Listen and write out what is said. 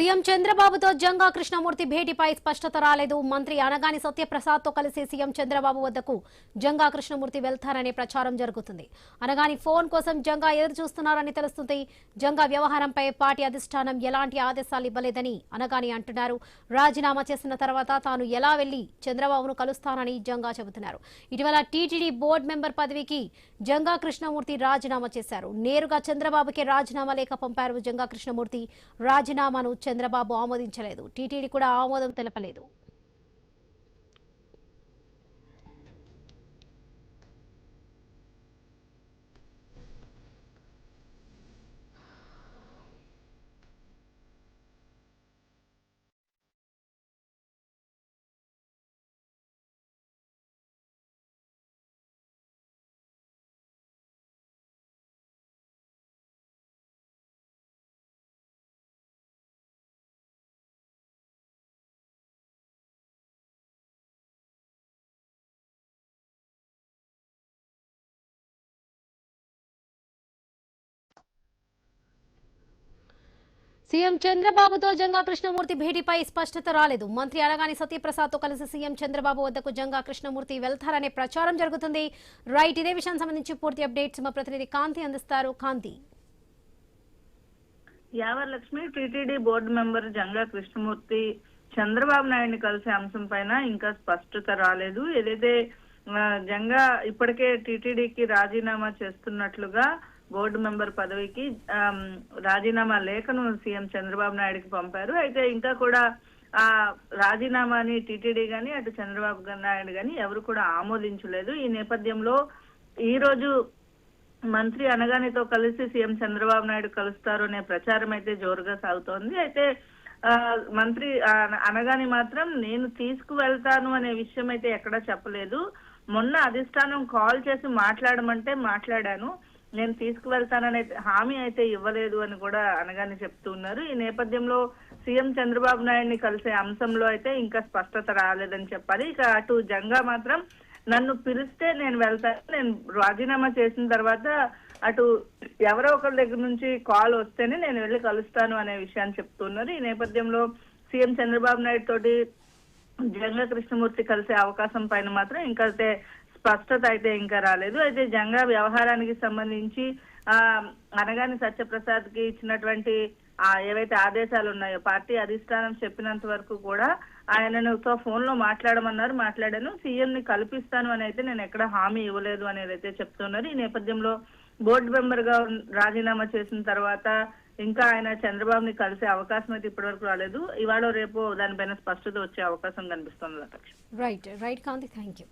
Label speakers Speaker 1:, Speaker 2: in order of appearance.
Speaker 1: CM చంద్రబాబుతో జంగా కృష్ణమూర్తి భేటీపై స్పష్టత రాలేదు. మంత్రి అనగాని సత్యప్రసాద్ తో కలిసి సీఎం చంద్రబాబు వద్దకు జంగా కృష్ణమూర్తి వెళ్తారనే ప్రచారం జరుగుతుంది. అనగాని ఫోన్ కోసం జంగా ఎదురు చూస్తున్నారని తెలుస్తుంది. జంగా వ్యవహారంపై పార్టీ అధిష్టానం ఎలాంటి ఆదేశాలు ఇవ్వలేదని అనగాని అంటున్నారు. రాజీనామా చేసిన తర్వాత తాను ఎలా వెళ్లి చంద్రబాబును కలుస్తానని జంగా చెబుతున్నారు. ఇటీవల టీటీడీ బోర్డు మెంబర్ పదవికి జంగా కృష్ణమూర్తి రాజీనామా చేశారు. నేరుగా చంద్రబాబుకే రాజీనామా లేఖ పంపారు జంగా కృష్ణమూర్తి. రాజీనామాను చంద్రబాబు ఆమోదించలేదు. టీటీడీ కూడా ఆమోదం తెలపలేదు. సీఎం చంద్రబాబుతో జంగా కృష్ణమూర్తి భేటీపై స్పష్టత రాలేదు. మంత్రి అనగాని సత్యప్రసాద్ తో కలిసి సీఎం చంద్రబాబు వద్దకు జంగా కృష్ణమూర్తి వెళ్తారనే ప్రచారం జరుగుతుంది. రైట్, ఇదే విషయానికి సంబంధించి పూర్తి అప్డేట్స్ మా ప్రతినిధి కాంతి అందిస్తారు. కాంతి.
Speaker 2: యావర్ TTD board member Janga Krishnamurthy Chandrababu నాయుడిని కలిసే అంశం పైన ఇంకా స్పష్టత రాలేదు. ఏదైతే జంగా ఇప్పటికే టీటీడీకి రాజీనామా చేస్తున్నట్లుగా బోర్డు మెంబర్ పదవికి రాజీనామా లేఖను సీఎం చంద్రబాబు నాయుడుకి పంపారు. అయితే ఇంకా కూడా ఆ రాజీనామాని టీటీడీ గాని అటు చంద్రబాబు నాయుడు గాని ఎవరు కూడా ఆమోదించలేదు. ఈ నేపథ్యంలో ఈ రోజు మంత్రి అనగానితో కలిసి సీఎం చంద్రబాబు నాయుడు కలుస్తారు అనే ప్రచారం అయితే జోరుగా సాగుతోంది. అయితే మంత్రి అనగాని మాత్రం నేను తీసుకువెళ్తాను అనే విషయం అయితే ఎక్కడా చెప్పలేదు. మొన్న అధిష్టానం కాల్ చేసి మాట్లాడమంటే మాట్లాడాను, నేను తీసుకువెళ్తానని హామీ అయితే ఇవ్వలేదు అని కూడా అనగానే చెప్తున్నారు. ఈ నేపథ్యంలో సీఎం చంద్రబాబు నాయుడిని కలిసే అంశంలో అయితే ఇంకా స్పష్టత రాలేదని చెప్పాలి. ఇక అటు జంగా మాత్రం నన్ను పిలిస్తే నేను వెళ్తాను, నేను రాజీనామా చేసిన తర్వాత అటు ఎవరో ఒకరి దగ్గర నుంచి కాల్ వస్తేనే నేను వెళ్ళి కలుస్తాను అనే విషయాన్ని చెప్తున్నారు. ఈ నేపథ్యంలో సీఎం చంద్రబాబు నాయుడు తోటి జంగా కృష్ణమూర్తి కలిసే అవకాశం పైన మాత్రం ఇంకా అయితే స్పష్టత అయితే ఇంకా రాలేదు. అయితే జంగా వ్యవహారానికి సంబంధించి అనగాని సత్యప్రసాద్ కి ఇచ్చినటువంటి ఏవైతే ఆదేశాలు ఉన్నాయో పార్టీ అధిష్టానం చెప్పినంత వరకు కూడా ఆయనను ఫోన్ లో మాట్లాడాను, సీఎం ని కల్పిస్తాను అని అయితే నేను ఎక్కడ హామీ ఇవ్వలేదు అనేది అయితే చెప్తున్నారు. ఈ నేపథ్యంలో బోర్డు మెంబర్ గా రాజీనామా చేసిన తర్వాత ఇంకా ఆయన చంద్రబాబుని కలిసే అవకాశం అయితే ఇప్పటి వరకు రాలేదు. ఇవాళ రేపు దానిపైన స్పష్టత వచ్చే అవకాశం కనిపిస్తుంది.
Speaker 1: Right Kanthi, thank you.